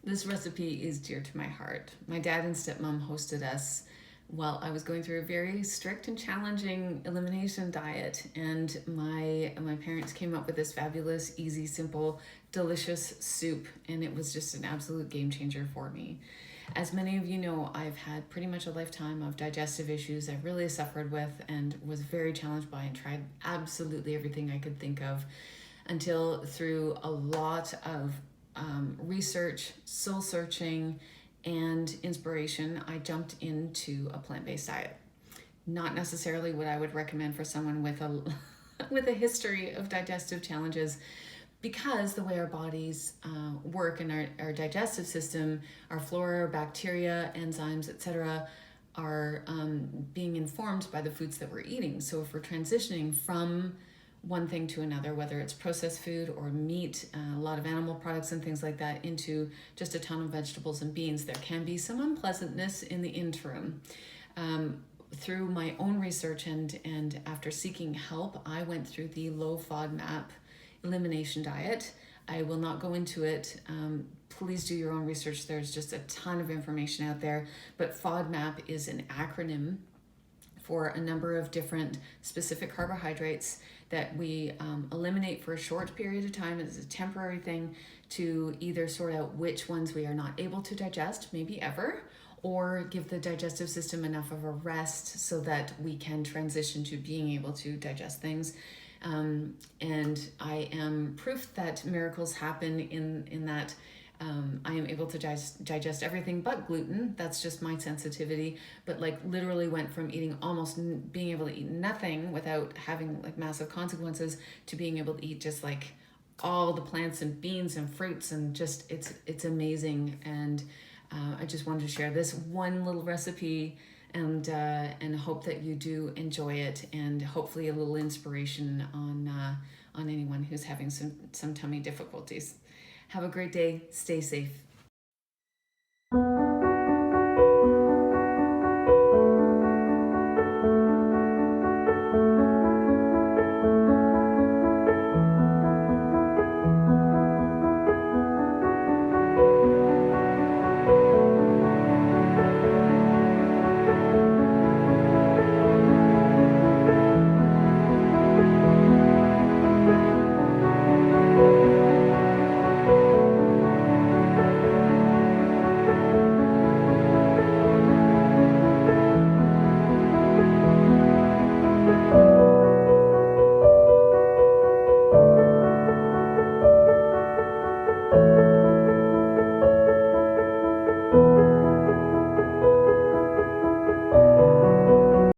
This recipe is dear to my heart. My dad and stepmom hosted us while I was going through a very strict and challenging elimination diet, and my parents came up with this fabulous, easy, simple, delicious soup, and it was just an absolute game changer for me. As many of you know, I've had pretty much a lifetime of digestive issues I've really suffered with and was very challenged by and tried absolutely everything I could think of until through a lot of research, soul searching, and inspiration, I jumped into a plant-based diet. Not necessarily what I would recommend for someone with a with a history of digestive challenges, because the way our bodies work and our digestive system, our flora, bacteria, enzymes, etc., are being informed by the foods that we're eating. So if we're transitioning from one thing to another, whether it's processed food or meat, a lot of animal products and things like that, into just a ton of vegetables and beans, there can be some unpleasantness in the interim. Through my own research and after seeking help, I went through the Low FODMAP elimination diet. I will not go into it. Please do your own research. There's just a ton of information out there. But FODMAP is an acronym for a number of different specific carbohydrates that we eliminate for a short period of time as a temporary thing to either sort out which ones we are not able to digest, maybe ever, or give the digestive system enough of a rest so that we can transition to being able to digest things. And I am proof that miracles happen in that I am able to digest everything but gluten. That's just my sensitivity. But like literally went from eating almost being able to eat nothing without having like massive consequences to being able to eat just like all the plants and beans and fruits, and just it's amazing. And I just wanted to share this one little recipe and hope that you do enjoy it, and hopefully a little inspiration on anyone who's having some tummy difficulties. Have a great day. Stay safe.